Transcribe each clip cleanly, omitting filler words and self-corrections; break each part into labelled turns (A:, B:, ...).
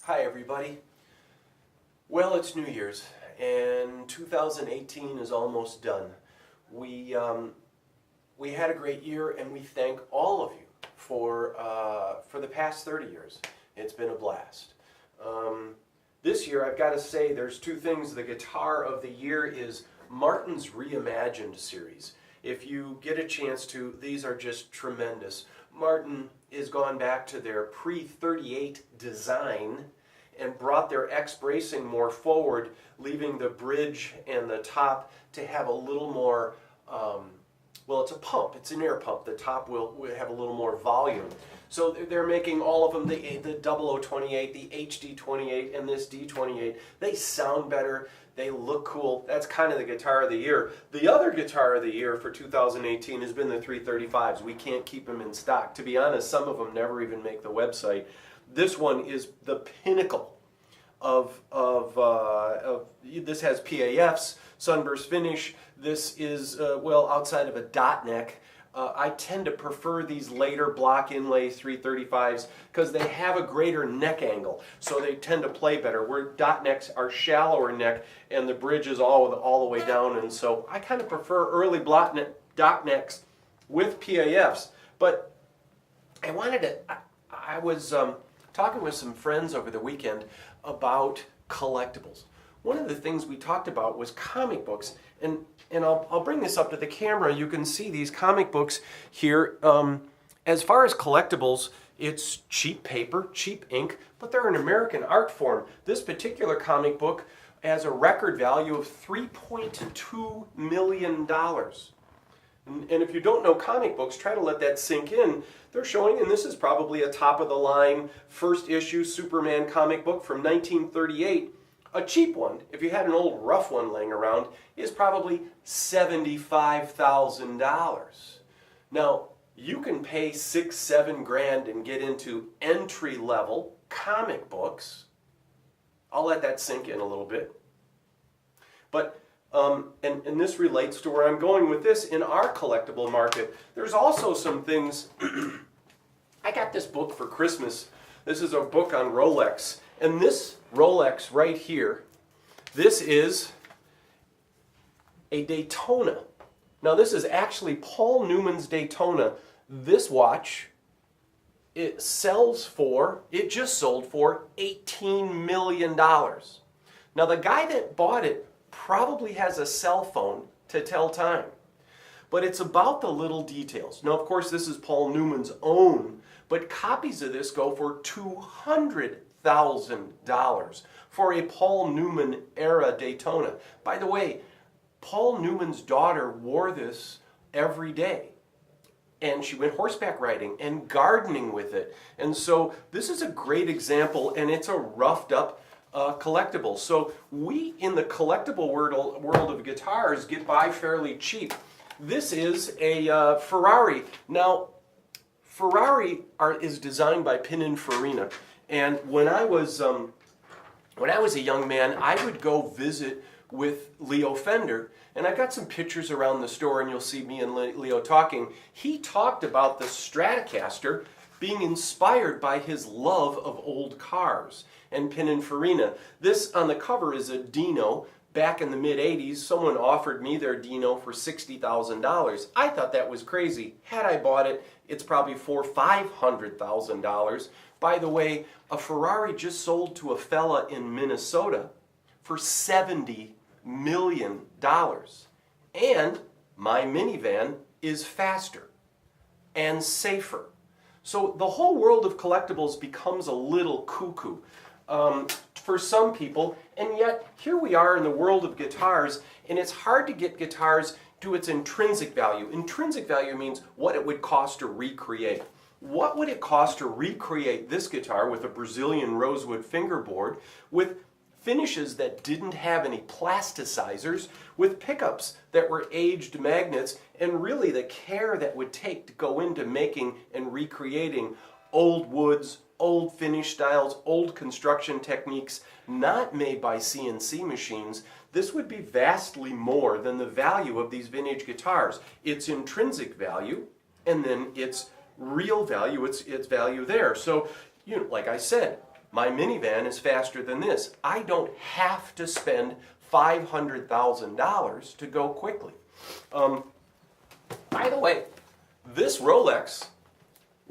A: Hi everybody. Well, it's New Year's and 2018 is almost done. We had a great year and we thank all of you for the past 30 years. It's been a blast. This year I've got to say there's two things. The guitar of the year is Martin's Reimagined series. If you get a chance to, these are just tremendous. Martin has gone back to their pre-38 design and brought their X bracing more forward, leaving the bridge and the top to have a little more, well, it's a pump, it's an air pump. The top will have a little more volume. So they're making all of them, the 0028, the HD28, and this D28. They sound better, they look cool. That's kind of the guitar of the year. The other guitar of the year for 2018 has been the 335s. We can't keep them in stock. To be honest, some of them never even make the website. This one is the pinnacle of this has PAFs, sunburst finish. This is, well, outside of a dot neck. I tend to prefer these later block inlay 335s because they have a greater neck angle, so they tend to play better. Where dot necks are shallower neck and the bridge is all the way down, and so I kind of prefer early dot necks with PAFs. But I wanted to, I was talking with some friends over the weekend about collectibles. One of the things we talked about was comic books, and I'll bring this up to the camera. You can see these comic books here. As far as collectibles, it's cheap paper, cheap ink, but they're an American art form. This particular comic book has a record value of $3.2 million. And if you don't know comic books, try to let that sink in. They're showing, and this is probably a top-of-the-line first issue Superman comic book from 1938. A cheap one, if you had an old rough one laying around, is probably $75,000. Now, you can pay $6-7 grand and get into entry-level comic books. I'll let that sink in a little bit. But and this relates to where I'm going with this in our collectible market. There's also some things. I got this book for Christmas. This is a book on Rolex. And this Rolex right here, this is a Daytona. Now this is actually Paul Newman's Daytona. This watch, it just sold for $18 million. Now the guy that bought it probably has a cell phone to tell time. But it's about the little details. Now, of course, this is Paul Newman's own, but copies of this go for $200,000 for a Paul Newman era Daytona. By the way, Paul Newman's daughter wore this every day. And she went horseback riding and gardening with it. And so this is a great example, and it's a roughed up collectible. So we in the collectible world of guitars get by fairly cheap. This is a Ferrari. Now, Ferrari is designed by Pininfarina, and when I was a young man, I would go visit with Leo Fender, and I got some pictures around the store, and you'll see me and Leo talking. He talked about the Stratocaster being inspired by his love of old cars and Pininfarina. This on the cover is a Dino. Back in the mid-'80s, someone offered me their Dino for $60,000. I thought that was crazy. Had I bought it, it's probably $500,000. By the way, a Ferrari just sold to a fella in Minnesota for $70 million. And my minivan is faster and safer. So the whole world of collectibles becomes a little cuckoo for some people, and yet here we are in the world of guitars, and it's hard to get guitars to its intrinsic value. Intrinsic value means what it would cost to recreate. What would it cost to recreate this guitar with a Brazilian rosewood fingerboard, with finishes that didn't have any plasticizers, with pickups that were aged magnets, and really the care that would take to go into making and recreating old woods, old finish styles, old construction techniques, not made by CNC machines. This would be vastly more than the value of these vintage guitars. Its intrinsic value, and then its real value, its value there. So, like I said, My minivan is faster than this. I don't have to spend $500,000 to go quickly. By the way, this Rolex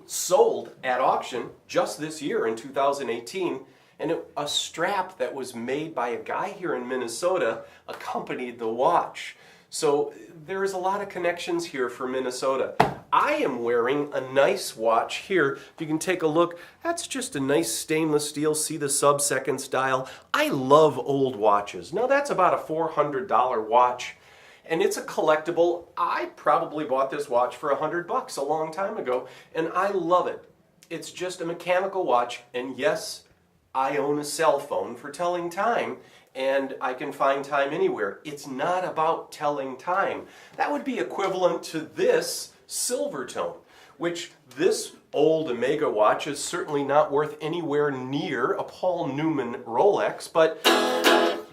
A: sold at auction just this year in 2018, and a strap that was made by a guy here in Minnesota accompanied the watch. So there's a lot of connections here for Minnesota. I am wearing a nice watch here. If you can take a look, that's just a nice stainless steel, see the sub-seconds dial. I love old watches. Now that's about a $400 watch, and it's a collectible. I probably bought this watch for $100 a long time ago, and I love it. It's just a mechanical watch, and yes, I own a cell phone for telling time, and I can find time anywhere. It's not about telling time. That would be equivalent to this Silvertone, which this old Omega watch is certainly not worth anywhere near a Paul Newman Rolex, but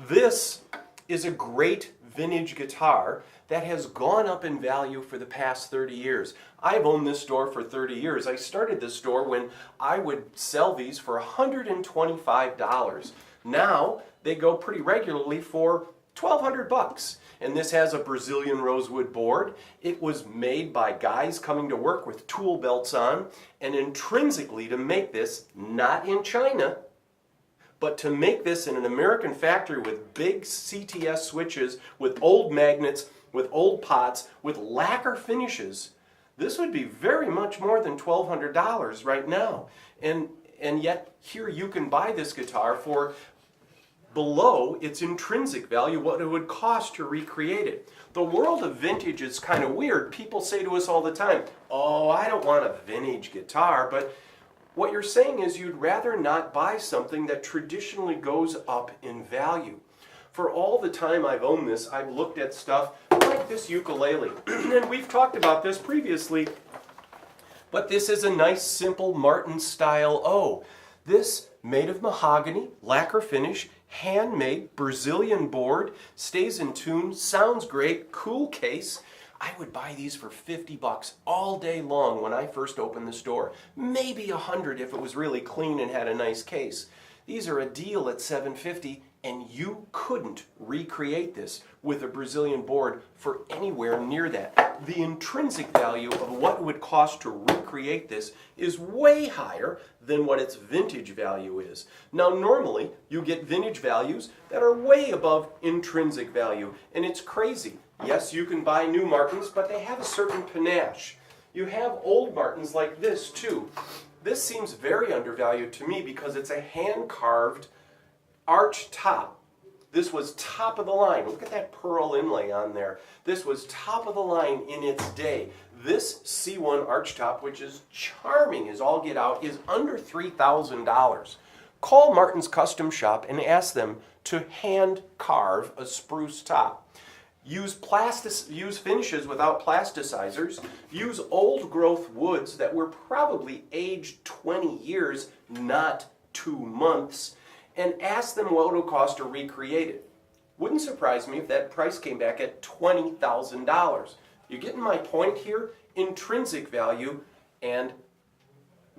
A: this is a great vintage guitar that has gone up in value for the past 30 years. I've owned this store for 30 years. I started this store when I would sell these for $125. Now they go pretty regularly for $1,200. And this has a Brazilian rosewood board. It was made by guys coming to work with tool belts on, and intrinsically to make this, not in China, but to make this in an American factory with big CTS switches, with old magnets, with old pots, with lacquer finishes, this would be very much more than $1,200 right now. And yet here you can buy this guitar for below its intrinsic value, what it would cost to recreate it. The world of vintage is kind of weird. People say to us all the time, oh, I don't want a vintage guitar, but what you're saying is you'd rather not buy something that traditionally goes up in value. For all the time I've owned this, I've looked at stuff like this ukulele, and we've talked about this previously, but this is a nice simple Martin style O. This made of mahogany, lacquer finish, handmade, Brazilian board, stays in tune, sounds great, cool case. I would buy these for $50 all day long when I first opened the store. Maybe $100 if it was really clean and had a nice case. These are a deal at $750, and you couldn't recreate this with a Brazilian board for anywhere near that. The intrinsic value of what it would cost to recreate this is way higher than what its vintage value is. Now normally you get vintage values that are way above intrinsic value, and it's crazy. Yes, you can buy new Martins, but they have a certain panache. You have old Martins like this too. This seems very undervalued to me because it's a hand-carved arch top. This was top of the line. Look at that pearl inlay on there. This was top of the line in its day. This C1 arch top, which is charming as all get out, is under $3,000. Call Martin's Custom Shop and ask them to hand carve a spruce top. Use finishes without plasticizers. Use old growth woods that were probably aged 20 years, not 2 months, and ask them what it would cost to recreate it. Wouldn't surprise me if that price came back at $20,000. You're getting my point here? Intrinsic value and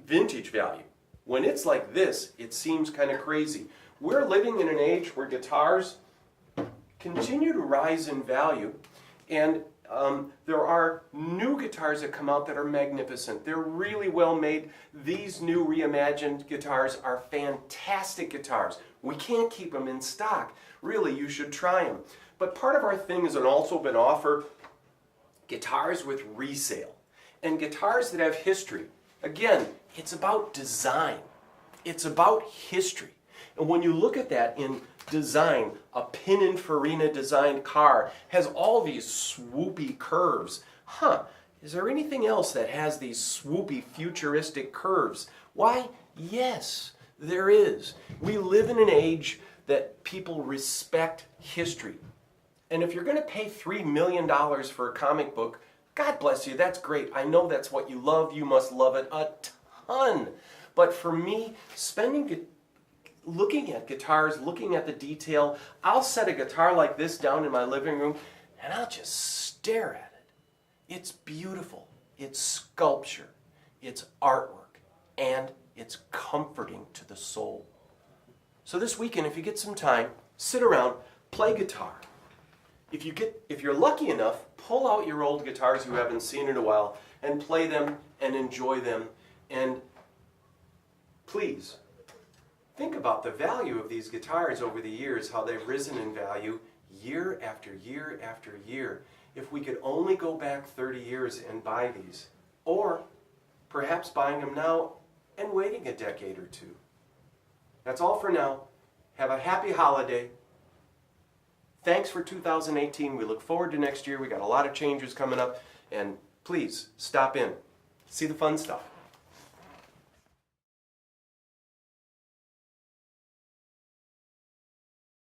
A: vintage value. When it's like this, it seems kind of crazy. We're living in an age where guitars continue to rise in value, and there are new guitars that come out that are magnificent. They're really well made. These new reimagined guitars are fantastic guitars. We can't keep them in stock. Really, you should try them. But part of our thing has also been offer guitars with resale and guitars that have history. Again, it's about design. It's about history. And when you look at that in design, a Pininfarina designed car has all these swoopy curves. Is there anything else that has these swoopy futuristic curves? Why, yes, there is. We live in an age that people respect history. And if you're going to pay $3 million for a comic book, God bless you, that's great. I know that's what you love. You must love it a ton. But for me, looking at guitars, looking at the detail, I'll set a guitar like this down in my living room and I'll just stare at it. It's beautiful. It's sculpture. It's artwork. And it's comforting to the soul. So this weekend, if you get some time, sit around, play guitar. If you're lucky enough, pull out your old guitars you haven't seen in a while and play them and enjoy them. And please, think about the value of these guitars over the years, how they've risen in value year after year after year. If we could only go back 30 years and buy these, or perhaps buying them now and waiting a decade or two. That's all for now. Have a happy holiday. Thanks for 2018. We look forward to next year. We got a lot of changes coming up, and please stop in. See the fun stuff.